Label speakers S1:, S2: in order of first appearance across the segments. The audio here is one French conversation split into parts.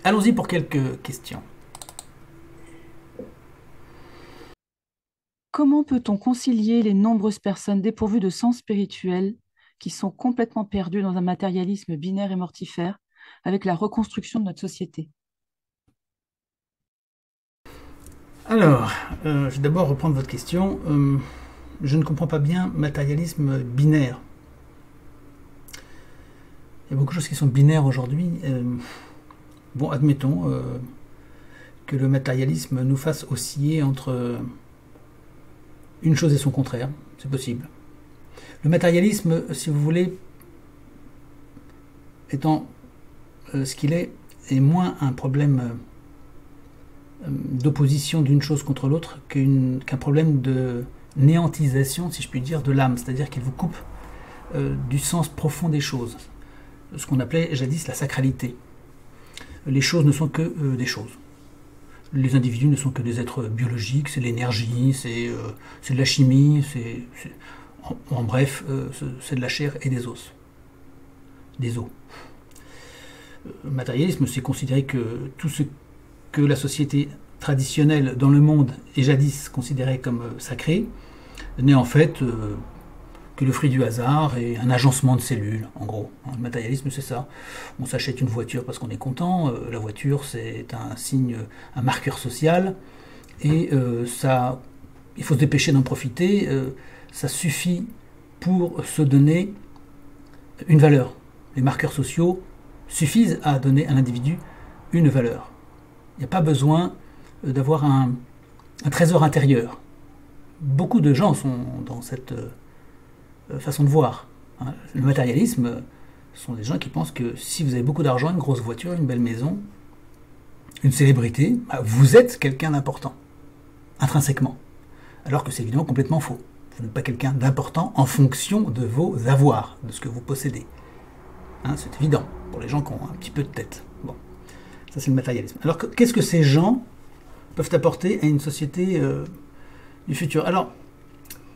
S1: Allons-y pour quelques questions.
S2: Comment peut-on concilier les nombreuses personnes dépourvues de sens spirituel qui sont complètement perdues dans un matérialisme binaire et mortifère avec la reconstruction de notre société?
S1: Alors, je vais d'abord reprendre votre question. Je ne comprends pas bien matérialisme binaire. Il y a beaucoup de choses qui sont binaires aujourd'hui. Bon, admettons que le matérialisme nous fasse osciller entre une chose et son contraire. C'est possible. Le matérialisme, si vous voulez, étant ce qu'il est moins un problème d'opposition d'une chose contre l'autre qu'un problème de néantisation, si je puis dire, de l'âme. C'est-à-dire qu'il vous coupe du sens profond des choses. Ce qu'on appelait jadis la sacralité. Les choses ne sont que des choses. Les individus ne sont que des êtres biologiques, c'est l'énergie, c'est de la chimie, en bref, c'est de la chair et des os. Des os. Le matérialisme, c'est considérer que tout ce que la société traditionnelle dans le monde et jadis considérée comme sacré n'est en fait que le fruit du hasard et un agencement de cellules, en gros. Le matérialisme, c'est ça. On s'achète une voiture parce qu'on est content. La voiture, c'est un signe, un marqueur social. Et ça, il faut se dépêcher d'en profiter. Ça suffit pour se donner une valeur. Les marqueurs sociaux suffisent à donner à l'individu une valeur. Il n'y a pas besoin d'avoir un trésor intérieur. Beaucoup de gens sont dans cette façon de voir. Le matérialisme, ce sont des gens qui pensent que si vous avez beaucoup d'argent, une grosse voiture, une belle maison, une célébrité, bah, vous êtes quelqu'un d'important, intrinsèquement. Alors que c'est évidemment complètement faux. Vous n'êtes pas quelqu'un d'important en fonction de vos avoirs, de ce que vous possédez. C'est évident pour les gens qui ont un petit peu de tête. Bon, ça c'est le matérialisme. Alors qu'est-ce que ces gens peuvent apporter à une société du futur? Alors,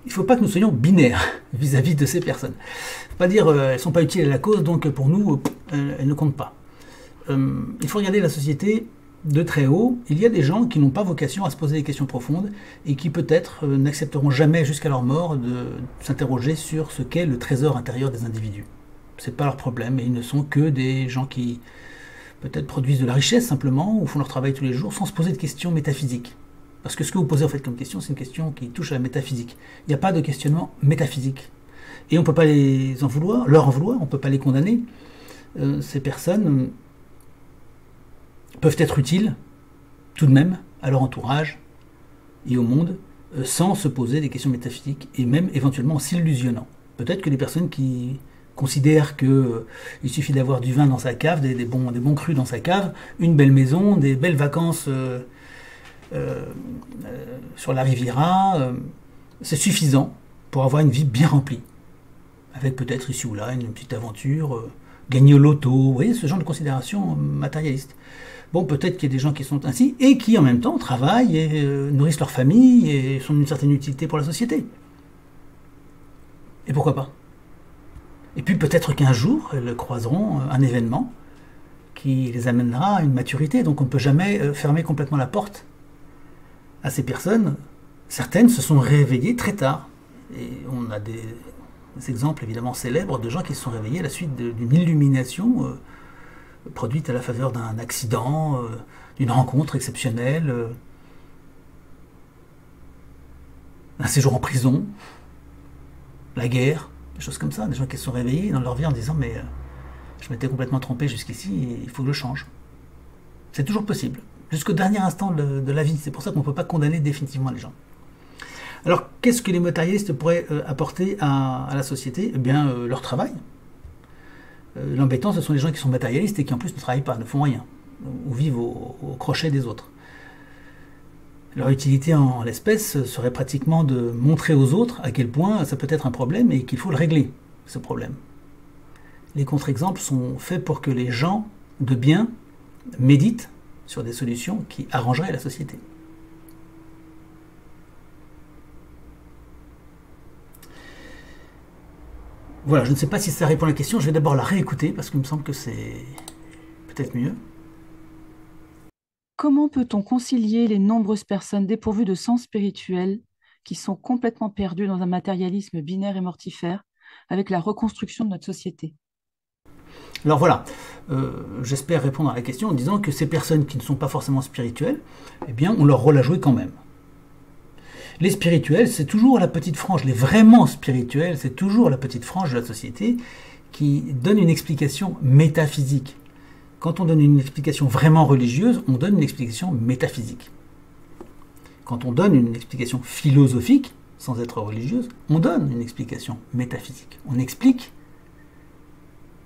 S1: il ne faut pas que nous soyons binaires vis-à-vis de ces personnes. Il ne faut pas dire elles ne sont pas utiles à la cause, donc pour nous, elles ne comptent pas. Il faut regarder la société de très haut. Il y a des gens qui n'ont pas vocation à se poser des questions profondes et qui peut-être n'accepteront jamais jusqu'à leur mort de s'interroger sur ce qu'est le trésor intérieur des individus. C'est pas leur problème et ils ne sont que des gens qui peut-être produisent de la richesse simplement ou font leur travail tous les jours sans se poser de questions métaphysiques. Parce que ce que vous posez en fait comme question, c'est une question qui touche à la métaphysique. Il n'y a pas de questionnement métaphysique. Et on ne peut pas les en vouloir, leur en vouloir, on ne peut pas les condamner. Ces personnes peuvent être utiles tout de même à leur entourage et au monde sans se poser des questions métaphysiques et même éventuellement en s'illusionnant. Peut-être que les personnes qui considèrent qu'il suffit d'avoir du vin dans sa cave, des bons crus dans sa cave, une belle maison, des belles vacances sur la Riviera, c'est suffisant pour avoir une vie bien remplie. Avec peut-être ici ou là une petite aventure, gagner au loto, vous voyez, ce genre de considération matérialiste. Bon, peut-être qu'il y a des gens qui sont ainsi et qui en même temps travaillent et nourrissent leur famille et sont d'une certaine utilité pour la société. Et pourquoi pas? Et puis peut-être qu'un jour, elles croiseront un événement qui les amènera à une maturité. Donc on ne peut jamais fermer complètement la porte à ces personnes. Certaines se sont réveillées très tard. Et on a des exemples évidemment célèbres de gens qui se sont réveillés à la suite d'une illumination produite à la faveur d'un accident, d'une rencontre exceptionnelle, un séjour en prison, la guerre, des choses comme ça. Des gens qui se sont réveillés dans leur vie en disant mais je m'étais complètement trompé jusqu'ici et il faut que je change. C'est toujours possible. Jusqu'au dernier instant de la vie. C'est pour ça qu'on ne peut pas condamner définitivement les gens. Alors, qu'est-ce que les matérialistes pourraient apporter à la société? Eh bien, leur travail. L'embêtant, ce sont les gens qui sont matérialistes et qui en plus ne travaillent pas, ne font rien, ou vivent au crochet des autres. Leur utilité en l'espèce serait pratiquement de montrer aux autres à quel point ça peut être un problème et qu'il faut le régler, ce problème. Les contre-exemples sont faits pour que les gens de bien méditent sur des solutions qui arrangeraient la société. Voilà, je ne sais pas si ça répond à la question, je vais d'abord la réécouter parce qu'il me semble que c'est peut-être mieux.
S2: Comment peut-on concilier les nombreuses personnes dépourvues de sens spirituel qui sont complètement perdues dans un matérialisme binaire et mortifère avec la reconstruction de notre société?
S1: Alors voilà, j'espère répondre à la question en disant que ces personnes qui ne sont pas forcément spirituelles, eh bien, ont leur rôle à jouer quand même. Les spirituels, c'est toujours la petite frange, les vraiment spirituels, c'est toujours la petite frange de la société qui donne une explication métaphysique. Quand on donne une explication vraiment religieuse, on donne une explication métaphysique. Quand on donne une explication philosophique, sans être religieuse, on donne une explication métaphysique. On explique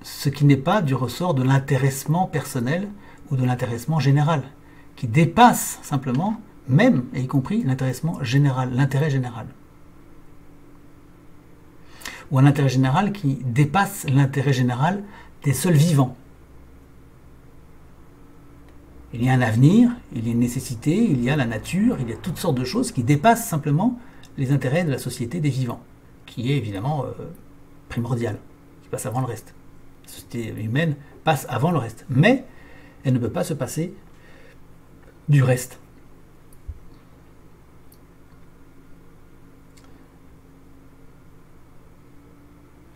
S1: ce qui n'est pas du ressort de l'intéressement personnel ou de l'intéressement général, qui dépasse simplement, même et y compris l'intéressement général, l'intérêt général. Ou un intérêt général qui dépasse l'intérêt général des seuls vivants. Il y a un avenir, il y a une nécessité, il y a la nature, il y a toutes sortes de choses qui dépassent simplement les intérêts de la société des vivants, qui est évidemment primordial, qui passe avant le reste. La société humaine passe avant le reste, mais elle ne peut pas se passer du reste.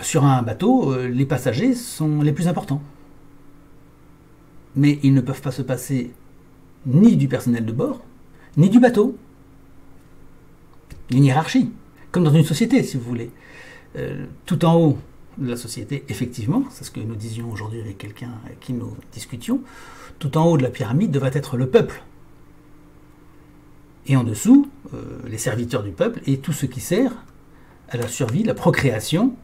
S1: Sur un bateau, les passagers sont les plus importants. Mais ils ne peuvent pas se passer ni du personnel de bord, ni du bateau. Il y a une hiérarchie, comme dans une société, si vous voulez. Tout en haut de la société, effectivement, c'est ce que nous disions aujourd'hui avec quelqu'un avec qui nous discutions, tout en haut de la pyramide devrait être le peuple. Et en dessous, les serviteurs du peuple et tout ce qui sert à la survie, la procréation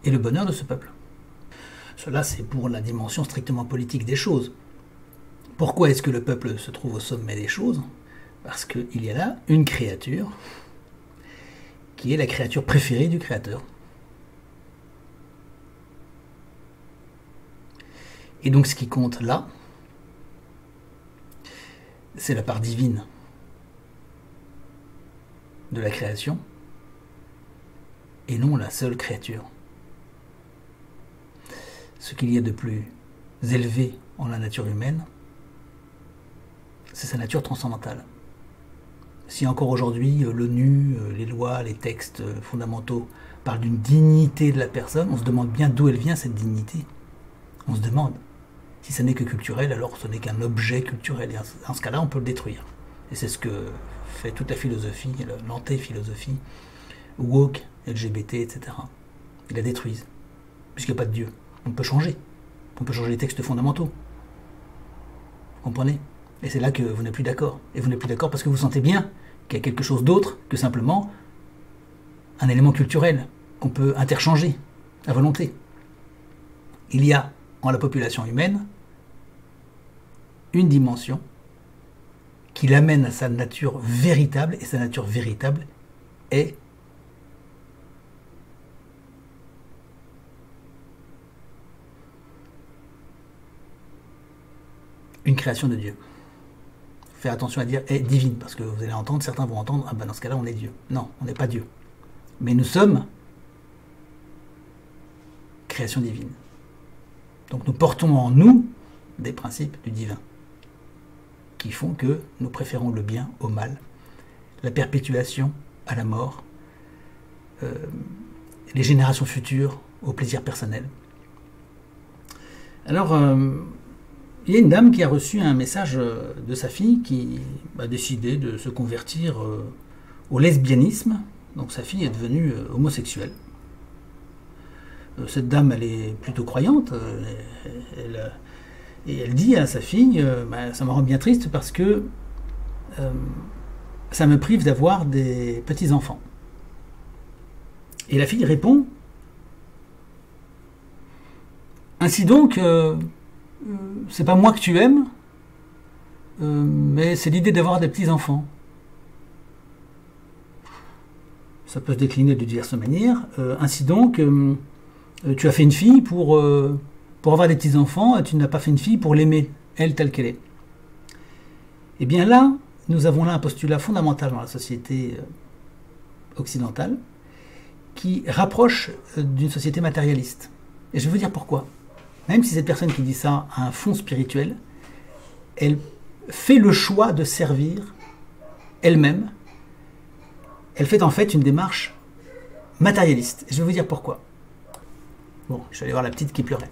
S1: et le bonheur de ce peuple. Cela, c'est pour la dimension strictement politique des choses. Pourquoi est-ce que le peuple se trouve au sommet des choses? Parce qu'il y a là une créature qui est la créature préférée du Créateur. Et donc ce qui compte là, c'est la part divine de la création et non la seule créature. Ce qu'il y a de plus élevé en la nature humaine, c'est sa nature transcendantale. Si encore aujourd'hui l'ONU, les lois, les textes fondamentaux parlent d'une dignité de la personne, on se demande bien d'où elle vient cette dignité. On se demande. Si ça n'est que culturel, alors ce n'est qu'un objet culturel. Et dans ce cas-là, on peut le détruire. Et c'est ce que fait toute la philosophie, l'anté-philosophie, woke, LGBT, etc. Ils la détruisent. Puisqu'il n'y a pas de Dieu. On peut changer. On peut changer les textes fondamentaux. Vous comprenez? Et c'est là que vous n'êtes plus d'accord. Et vous n'êtes plus d'accord parce que vous sentez bien qu'il y a quelque chose d'autre que simplement un élément culturel qu'on peut interchanger à volonté. Il y a en la population humaine une dimension qui l'amène à sa nature véritable, et sa nature véritable est une création de Dieu. Faire attention à dire est divine, parce que vous allez entendre, certains vont entendre, ah ben dans ce cas-là on est Dieu. Non, on n'est pas Dieu. Mais nous sommes création divine. Donc nous portons en nous des principes du divin, qui font que nous préférons le bien au mal, la perpétuation à la mort, les générations futures au plaisir personnel. Alors, il y a une dame qui a reçu un message de sa fille qui a décidé de se convertir au lesbianisme. Donc sa fille est devenue homosexuelle. Cette dame, elle est plutôt croyante. Et elle dit à sa fille, ça me rend bien triste parce que ça me prive d'avoir des petits-enfants. Et la fille répond, ainsi donc, c'est pas moi que tu aimes, mais c'est l'idée d'avoir des petits-enfants. Ça peut se décliner de diverses manières. Ainsi donc, tu as fait une fille pour avoir des petits-enfants, et tu n'as pas fait une fille pour l'aimer, elle telle qu'elle est. Et bien là, nous avons là un postulat fondamental dans la société occidentale, qui rapproche d'une société matérialiste. Et je vais vous dire pourquoi. Même si cette personne qui dit ça a un fond spirituel, elle fait le choix de servir elle-même. Elle fait en fait une démarche matérialiste. Je vais vous dire pourquoi. Bon, je vais aller voir la petite qui pleurait.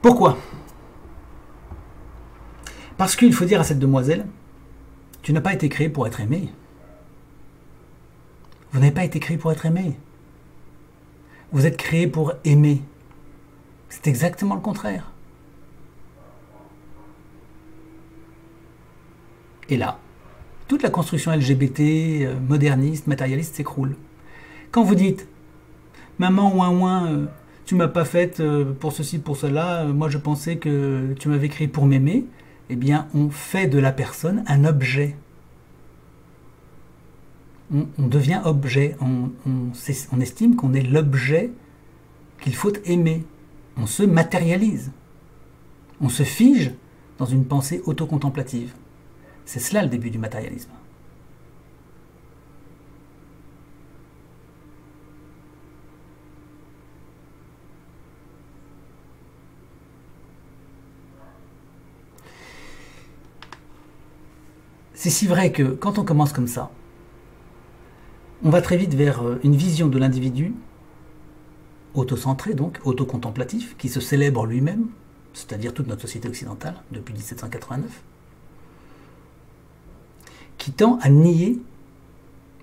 S1: Pourquoi? Parce qu'il faut dire à cette demoiselle, tu n'as pas été créé pour être aimé. Vous n'avez pas été créé pour être aimé. Vous êtes créé pour aimer. C'est exactement le contraire. Et là, toute la construction LGBT, moderniste, matérialiste s'écroule. Quand vous dites « Maman, ouin, tu m'as pas faite pour ceci, pour cela, moi je pensais que tu m'avais créé pour m'aimer », eh bien, on fait de la personne un objet. On devient objet. On estime qu'on est l'objet qu'il faut aimer. On se matérialise. On se fige dans une pensée autocontemplative. C'est cela le début du matérialisme. C'est si vrai que quand on commence comme ça, on va très vite vers une vision de l'individu autocentré, donc autocontemplatif, qui se célèbre lui-même, c'est-à-dire toute notre société occidentale depuis 1789, qui tend à nier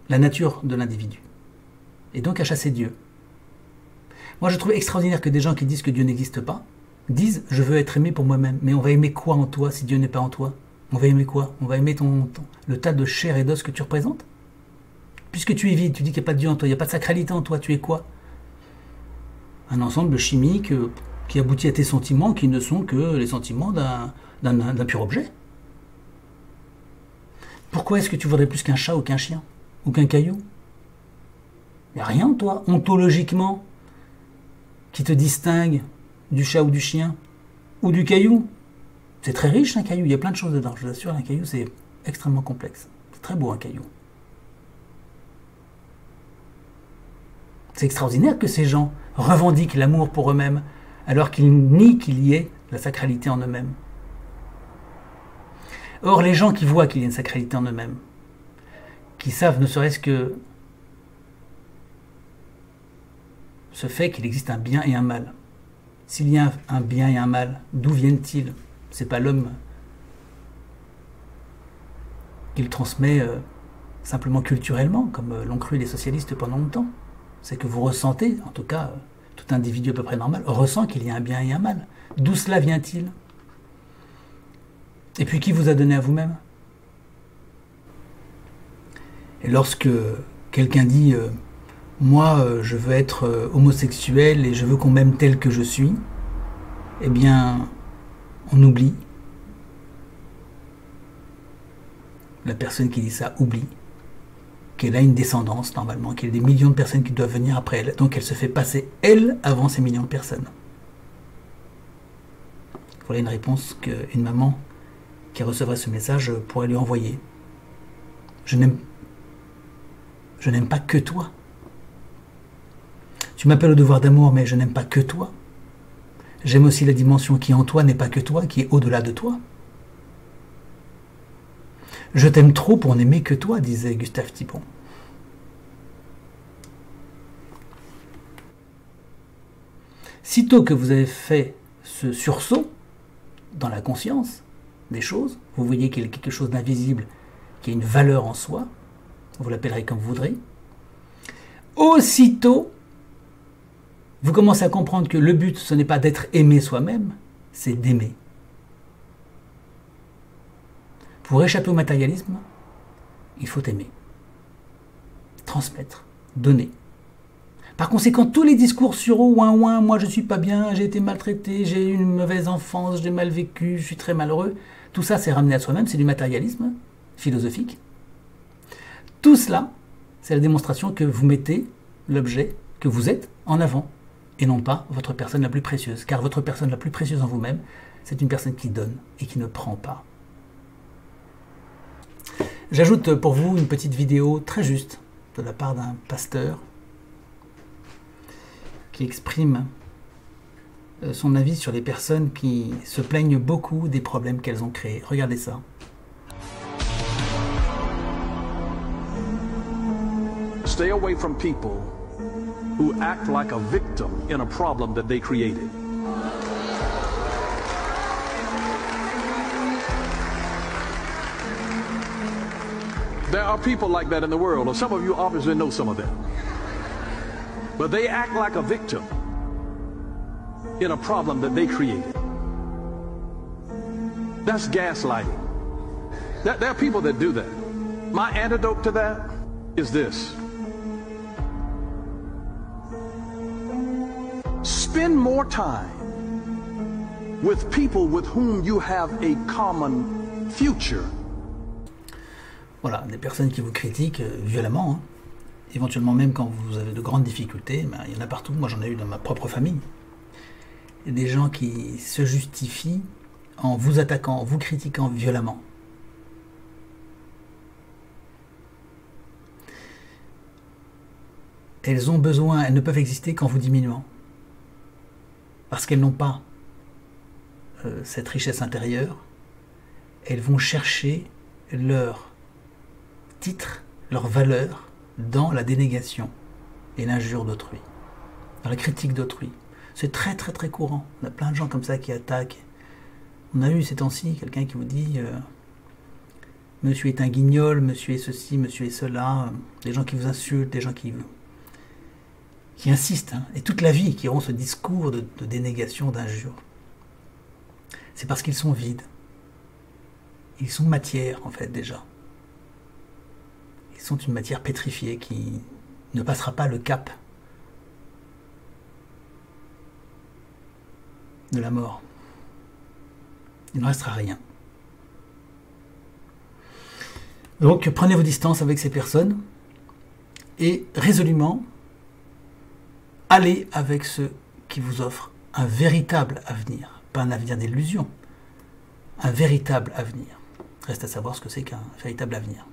S1: la nature de l'individu et donc à chasser Dieu. Moi je trouve extraordinaire que des gens qui disent que Dieu n'existe pas disent « je veux être aimé pour moi-même ». Mais on va aimer quoi en toi si Dieu n'est pas en toi? On va aimer quoi? On va aimer le tas de chair et d'os que tu représentes? Puisque tu es vide, tu dis qu'il n'y a pas de Dieu en toi, il n'y a pas de sacralité en toi, tu es quoi? Un ensemble chimique qui aboutit à tes sentiments qui ne sont que les sentiments d'un pur objet. Pourquoi est-ce que tu voudrais plus qu'un chat ou qu'un chien? Ou qu'un caillou? Il n'y a rien en toi, ontologiquement, qui te distingue du chat ou du chien, ou du caillou. C'est très riche un caillou, il y a plein de choses dedans, je vous assure, un caillou c'est extrêmement complexe. C'est très beau un caillou. C'est extraordinaire que ces gens revendiquent l'amour pour eux-mêmes, alors qu'ils nient qu'il y ait la sacralité en eux-mêmes. Or, les gens qui voient qu'il y a une sacralité en eux-mêmes, qui savent ne serait-ce que ce fait qu'il existe un bien et un mal. S'il y a un bien et un mal, d'où viennent-ils? C'est pas l'homme qui le transmet simplement culturellement, comme l'ont cru les socialistes pendant longtemps. C'est que vous ressentez, en tout cas, tout individu à peu près normal, ressent qu'il y a un bien et un mal. D'où cela vient-il? Et puis qui vous a donné à vous-même? Et lorsque quelqu'un dit moi je veux être homosexuel et je veux qu'on m'aime tel que je suis, eh bien on oublie. La personne qui dit ça oublie qu'elle a une descendance normalement, qu'il y a des millions de personnes qui doivent venir après elle, donc elle se fait passer elle avant ces millions de personnes. Voilà une réponse qu'une maman qui recevrait ce message pourrait lui envoyer. Je n'aime pas que toi. Tu m'appelles au devoir d'amour, mais je n'aime pas que toi. J'aime aussi la dimension qui en toi n'est pas que toi, qui est au-delà de toi. Je t'aime trop pour n'aimer que toi, disait Gustave Thibon. Sitôt que vous avez fait ce sursaut dans la conscience des choses, vous voyez qu'il y a quelque chose d'invisible qui a une valeur en soi, vous l'appellerez comme vous voudrez, aussitôt, vous commencez à comprendre que le but, ce n'est pas d'être aimé soi-même, c'est d'aimer. Pour échapper au matérialisme, il faut aimer, transmettre, donner. Par conséquent, tous les discours sur « oh, ouin, ouin, moi je suis pas bien, j'ai été maltraité, j'ai eu une mauvaise enfance, j'ai mal vécu, je suis très malheureux », tout ça c'est ramené à soi-même, c'est du matérialisme philosophique. Tout cela, c'est la démonstration que vous mettez l'objet que vous êtes en avant, et non pas votre personne la plus précieuse. Car votre personne la plus précieuse en vous-même, c'est une personne qui donne et qui ne prend pas. J'ajoute pour vous une petite vidéo très juste de la part d'un pasteur qui exprime son avis sur les personnes qui se plaignent beaucoup des problèmes qu'elles ont créés. Regardez ça.
S3: Stay away from people who act like a victim in a problem that they created. There are people like that in the world, or some of you obviously know some of them. But they act like a victim in a problem that they created. That's gaslighting. There are people that do that. My antidote to that is this. Spend more time with people with whom you have a common future.
S1: Voilà, des personnes qui vous critiquent violemment, hein. Éventuellement même quand vous avez de grandes difficultés, ben, il y en a partout, moi j'en ai eu dans ma propre famille. Il y a des gens qui se justifient en vous attaquant, en vous critiquant violemment. Elles ont besoin, elles ne peuvent exister qu'en vous diminuant. Parce qu'elles n'ont pas cette richesse intérieure, elles vont chercher leur titre, leur valeur dans la dénégation et l'injure d'autrui, dans la critique d'autrui. C'est très très très courant. On a plein de gens comme ça qui attaquent. On a eu ces temps-ci quelqu'un qui vous dit monsieur est un guignol, monsieur est ceci, monsieur est cela, des gens qui vous insultent, des gens qui insistent, hein, et toute la vie qui auront ce discours de dénégation, d'injure. C'est parce qu'ils sont vides. Ils sont matière en fait déjà. Ils sont une matière pétrifiée qui ne passera pas le cap de la mort. Il ne restera rien. Donc prenez vos distances avec ces personnes et résolument allez avec ceux qui vous offrent un véritable avenir, pas un avenir d'illusion, un véritable avenir. Reste à savoir ce que c'est qu'un véritable avenir.